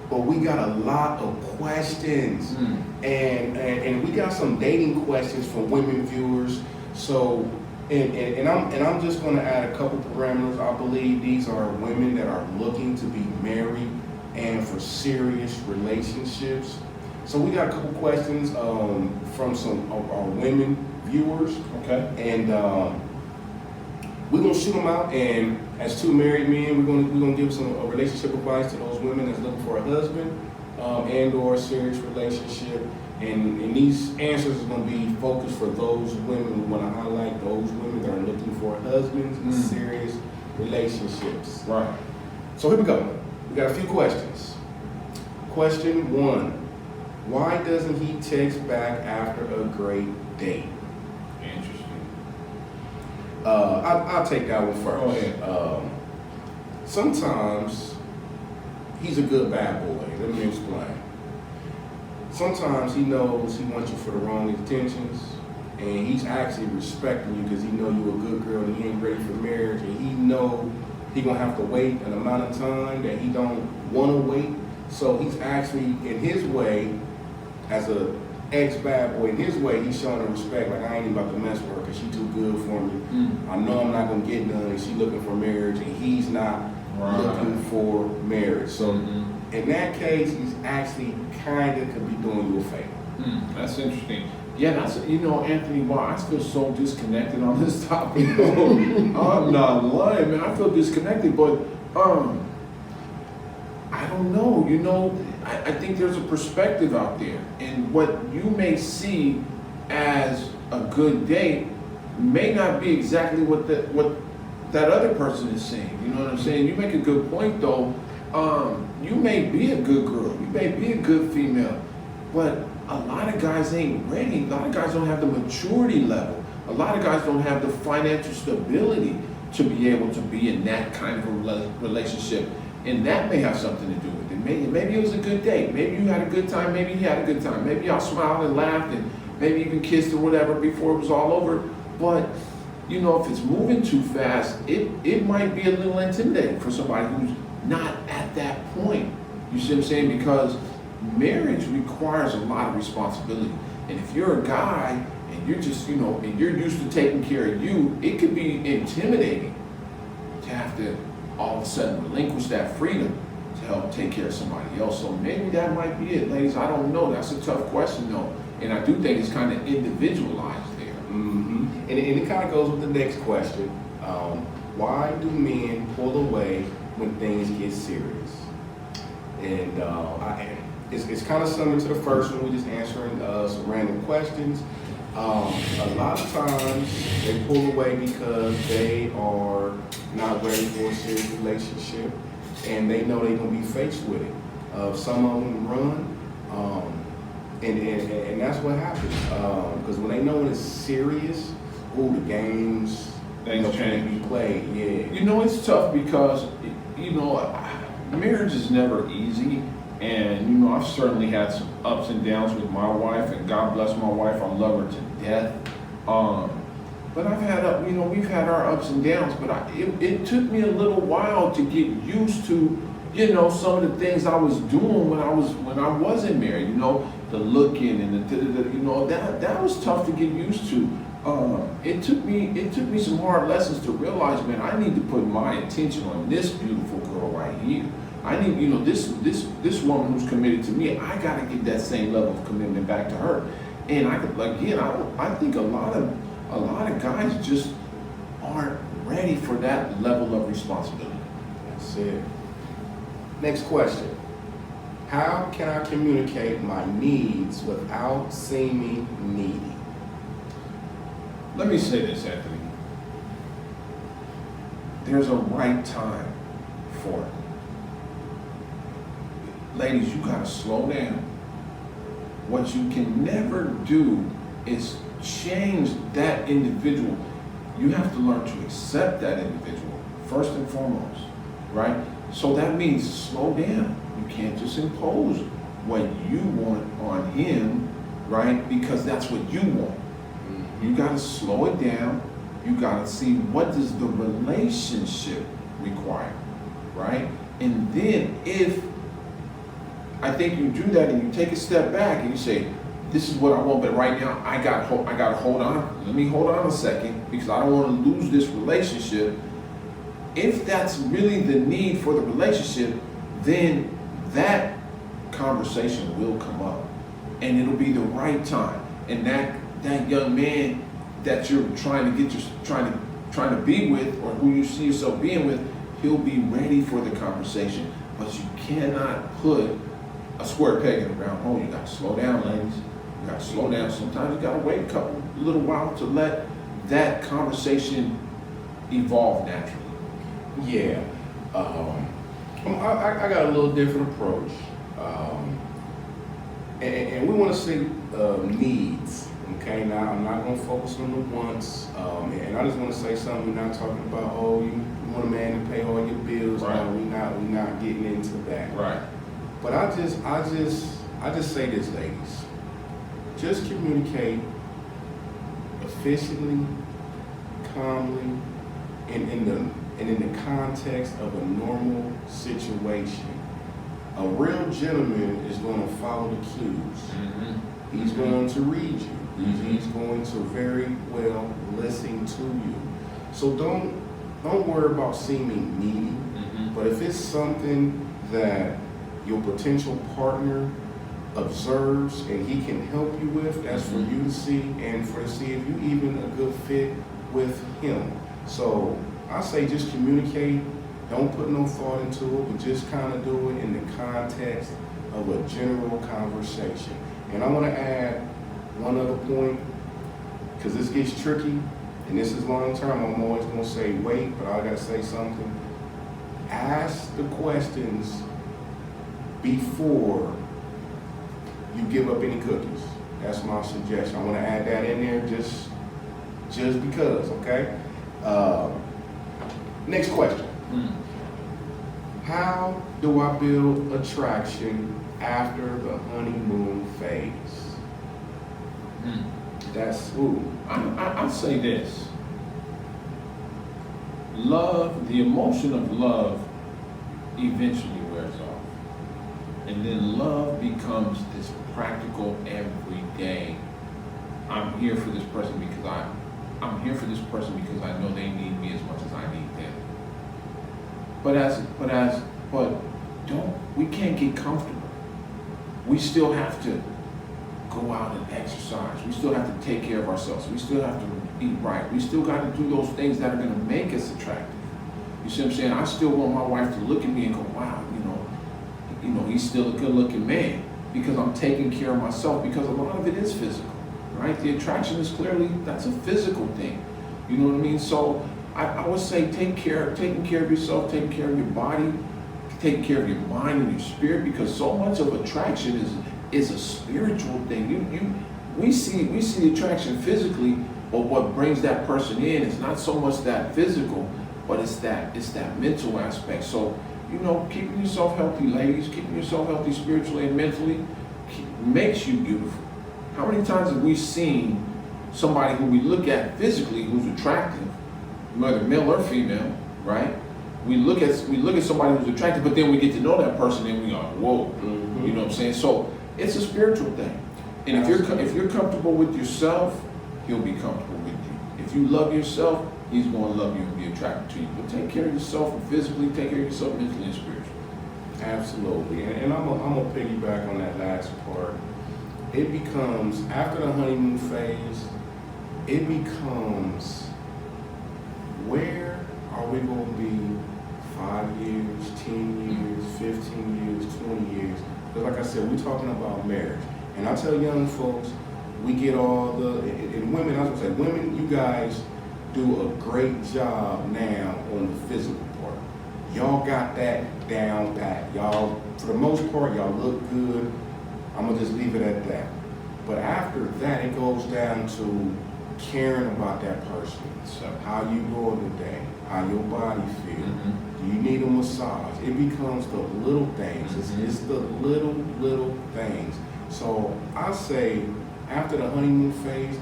but we got a lot of questions, and we got some dating questions from women viewers. So, and I'm just going to add a couple parameters. I believe these are women that are looking to be married and for serious relationships. So we got a couple questions from some of our women viewers. Okay. And we're gonna shoot them out. And as two married men, we're gonna give some relationship advice to those women that's looking for a husband and/or a serious relationship. And these answers is gonna be focused for those women. We want to highlight those women that are looking for husbands and serious relationships. Right. So here we go. We got a few questions. Question 1. Why doesn't he text back after a great date? Interesting. I'll take that one first. Go ahead. Sometimes he's a good bad boy. Let me explain. Sometimes he knows he wants you for the wrong intentions, and he's actually respecting you because he know you a good girl and he ain't ready for marriage, and he know he gonna have to wait an amount of time that he don't want to wait. So he's actually, in his way, as a ex-bad boy, in his way, he's showing her respect. Like, I ain't even about to mess with her because she too good for me. I know I'm not going to get none, and she looking for marriage, and he's not looking for marriage. So in that case, he's actually kind of could be doing you a favor. That's interesting. Yeah, that's, Anthony, wow, I feel so disconnected on this topic. I'm not lying, man. I feel disconnected, but I don't know. I think there's a perspective out there, and what you may see as a good date may not be exactly what that other person is saying. You know what I'm saying? You make a good point, though. You may be a good girl, you may be a good female, but a lot of guys ain't ready. A lot of guys don't have the maturity level. A lot of guys don't have the financial stability to be able to be in that kind of a relationship. And that may have something to do with it. Maybe it was a good date. Maybe you had a good time. Maybe he had a good time. Maybe y'all smiled and laughed and maybe even kissed or whatever before it was all over. But, if it's moving too fast, it might be a little intimidating for somebody who's not at that point. You see what I'm saying? Because marriage requires a lot of responsibility. And if you're a guy and you're just, and you're used to taking care of you, it could be intimidating to have to all of a sudden relinquish that freedom to help take care of somebody else. So maybe that might be it, ladies. I don't know. That's a tough question, though. And I do think it's kind of individualized there. And it kind of goes with the next question. Why do men pull away when things get serious? And it's kind of similar to the first one. We're just answering some random questions. A lot of times they pull away because they are not ready for a serious relationship, and they know they're gonna be faced with it. Some of them run, and that's what happens. Because when they know it's serious, the games can be played. Yeah. It's tough because marriage is never easy. And, I've certainly had some ups and downs with my wife, and God bless my wife, I love her to death. But I've had, we've had our ups and downs, but it took me a little while to get used to, some of the things I was doing when I wasn't married, the looking and that was tough to get used to. It took me some hard lessons to realize, man, I need to put my attention on this beautiful girl right here. I need, this woman who's committed to me, I gotta give that same level of commitment back to her. And I think a lot of guys just aren't ready for that level of responsibility. That's it. Next question. How can I communicate my needs without seeming needy? Let me say this, Anthony. There's a right time for it. Ladies, you gotta slow down. What you can never do is change that individual. You have to learn to accept that individual, first and foremost, right? So that means slow down. You can't just impose what you want on him, right? Because that's what you want. You gotta slow it down. You gotta see what does the relationship require, right? And then if I think you do that and you take a step back and you say, this is what I want, but right now I got to hold on. Let me hold on a second because I don't want to lose this relationship. If that's really the need for the relationship, then that conversation will come up, and it'll be the right time. And that young man that you're trying to be with, or who you see yourself being with, he'll be ready for the conversation. But you cannot put a square peg in a round hole. You got to slow down, ladies. You got to slow down. Sometimes you got to wait a little while to let that conversation evolve naturally. Yeah. I got a little different approach. And we want to see needs. Okay, now I'm not going to focus on the wants. And I just want to say something. We're not talking about, oh, you want a man to pay all your bills. Right. No, we're not getting into that. Right. But I just say this, ladies. Just communicate efficiently, calmly, and in the context of a normal situation. A real gentleman is going to follow the cues. Mm-hmm. He's going to read you. Mm-hmm. He's going to very well listen to you. So don't worry about seeming needy. Mm-hmm. But if it's something that your potential partner observes and he can help you with, that's for you to see and for to see if you even a good fit with him. So I say just communicate. Don't put no thought into it, but just kind of do it in the context of a general conversation. And I want to add one other point, because this gets tricky, and this is long term. I'm always going to say wait, but I got to say something. Ask the questions before you give up any cookies. That's my suggestion. I want to add that in there just because, okay? Next question. How do I build attraction after the honeymoon phase? That's, I'll say this. Love, the emotion of love eventually wears off. And then love becomes this practical everyday. I'm here for this person because I know they need me as much as I need them. But we can't get comfortable. We still have to go out and exercise. We still have to take care of ourselves. We still have to eat right. We still got to do those things that are going to make us attractive. You see what I'm saying? I still want my wife to look at me and go, wow, he's still a good-looking man, because I'm taking care of myself, because a lot of it is physical, right? The attraction is clearly, that's a physical thing. You know what I mean? So I would say taking care of yourself, taking care of your body, taking care of your mind and your spirit, because so much of attraction is a spiritual thing. We see the attraction physically, but what brings that person in is not so much that physical, but it's that mental aspect. So, keeping yourself healthy, ladies, keeping yourself healthy spiritually and mentally makes you beautiful. How many times have we seen somebody who we look at physically who's attractive, whether male or female, right? We look at somebody who's attractive, but then we get to know that person and we go, whoa, you know what I'm saying? So it's a spiritual thing. And if you're comfortable with yourself, he'll be comfortable with you. If you love yourself, he's going to love you and be attracted to you. But take care of yourself physically, take care of yourself mentally and spiritually. absolutely. And I'm gonna piggyback on that last part. It becomes, after the honeymoon phase, it becomes, where are we going to be 5 years, 10 years, 15 years, 20 years? Because like I said, we're talking about marriage. And I tell young folks, we get all and women, I was going to say, women, you guys do a great job now on the physical part. Y'all got that down pat. Y'all, for the most part, y'all look good. I'm going to just leave it at that. But after that, it goes down to caring about that person. So how you doing today? How your body feel? Do you need a massage? It becomes the little things. It's the little things. So I say, after the honeymoon phase,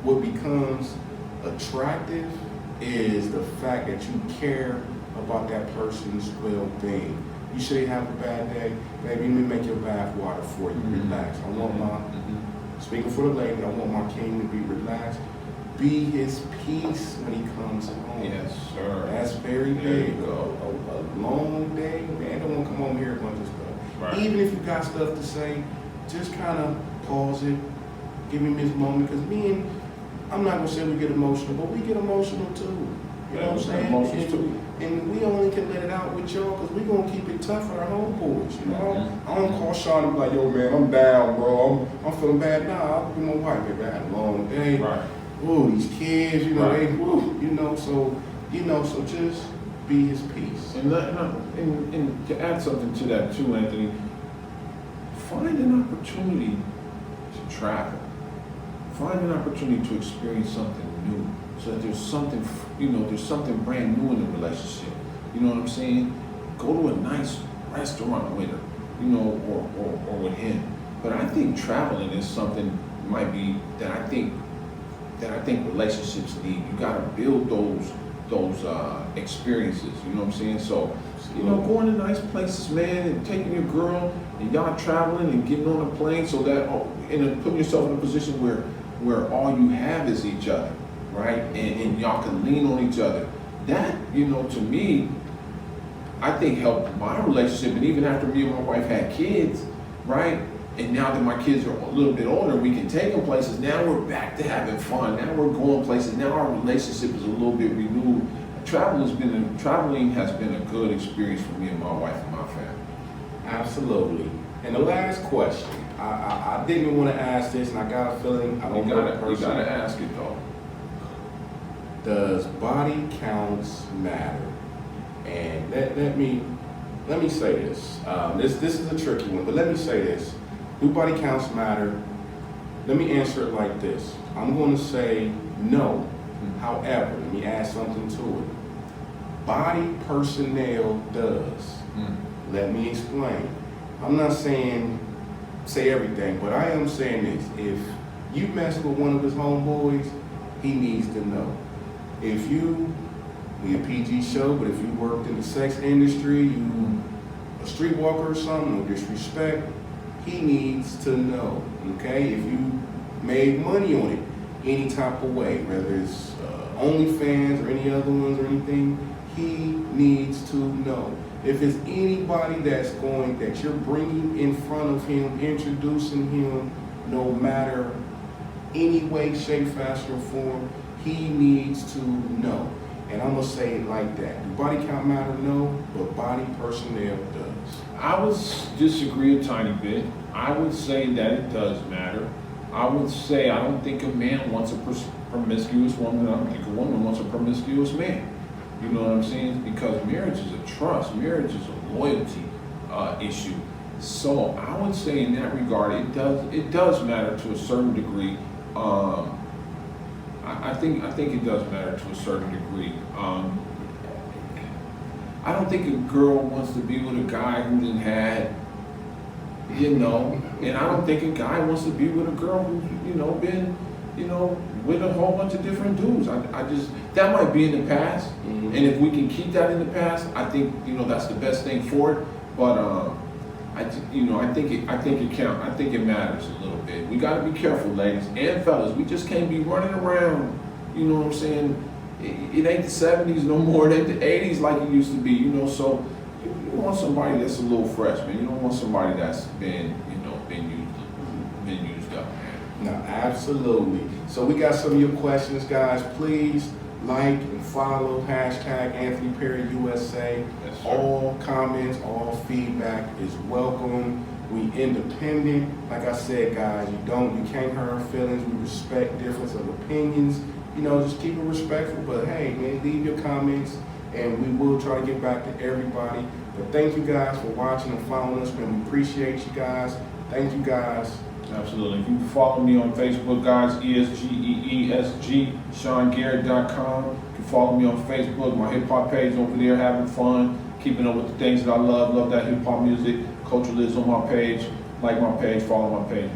what becomes attractive is the fact that you care about that person's well-being. You say you have a bad day, baby, let me make your bath water for you. Relax. I want speaking for the lady, I want my king to be relaxed. Be his peace when he comes home. Yes, sir. That's very There you big. go. A long day, man, don't want to come home here a bunch of stuff. Right. Even if you got stuff to say, just kind of pause it, give him his moment, because I'm not going to say we get emotional, but we get emotional too. You know what I'm saying? Emotions too. And we only can let it out with y'all because we're going to keep it tough for our homeboys, you know? I don't call Sean and be like, yo, man, I'm down, bro. I'm feeling bad. Nah, I'll be my wife, baby. I had a long day. Right. Ooh, these kids, you know, Right. so just be his peace. And to add something to that too, Anthony, find an opportunity to travel. Find an opportunity to experience something new, so that there's something, there's something brand new in the relationship. You know what I'm saying? Go to a nice restaurant with her, or with him. But I think traveling is something might be that I think relationships need. You gotta build those experiences. You know what I'm saying? So, going to nice places, man, and taking your girl and y'all traveling and getting on a plane, so that and putting yourself in a position where all you have is each other, right? And y'all can lean on each other. That, to me, I think helped my relationship. And even after me and my wife had kids, right? And now that my kids are a little bit older, we can take them places. Now we're back to having fun. Now we're going places. Now our relationship is a little bit renewed. Traveling has been a good experience for me and my wife and my family. Absolutely. And the last question, I didn't want to ask this, and I got a feeling I don't know the person. You gotta ask it though. Does body counts matter? And let me say this. This is a tricky one, but let me say this. Do body counts matter? Let me answer it like this. I'm going to say no. However, let me add something to it. Body personnel does. Let me explain. I'm not saying say everything, but I am saying this. If you mess with one of his homeboys, he needs to know. If we a PG show, but if you worked in the sex industry, you a streetwalker or something, no disrespect, he needs to know, okay? If you made money on it any type of way, whether it's OnlyFans or any other ones or anything, he needs to know. If it's anybody that you're bringing in front of him, introducing him, no matter any way, shape, fashion, or form, he needs to know. And I'm gonna say it like that. Do body count matter? No, but body personnel does. I would disagree a tiny bit. I would say that it does matter. I would say I don't think a man wants a promiscuous woman. I don't think a woman wants a promiscuous man. You know what I'm saying? Because marriage is a trust. Marriage is a loyalty issue. So I would say in that regard, it does matter to a certain degree. I think it does matter to a certain degree. I don't think a girl wants to be with a guy who didn't had, and I don't think a guy wants to be with a girl who's, been, with a whole bunch of different dudes. I just, that might be in the past, and if we can keep that in the past, I think, that's the best thing for it. But I think it counts. I think it matters a little bit. We got to be careful, ladies and fellas. We just can't be running around. You know what I'm saying? It ain't the 70s no more. It ain't the 80s like it used to be. So you want somebody that's a little fresh, man. You don't want somebody that's been used up, man. No, absolutely. So we got some of your questions, guys. Please like and follow #Anthony Perry USA. Yes, sir. All comments, all feedback is welcome. We independent. Like I said, guys, you can't hurt our feelings. We respect difference of opinions. Just keep it respectful. But hey, man, leave your comments, and we will try to get back to everybody. But thank you guys for watching and following us, man. We appreciate you guys. Thank you guys. Absolutely. If you can follow me on Facebook, guys, ESGEESG, SeanGarrett.com. You can follow me on Facebook, my hip hop page over there, having fun, keeping up with the things that I love that hip hop music. Culture Lives on my page. Like my page, follow my page.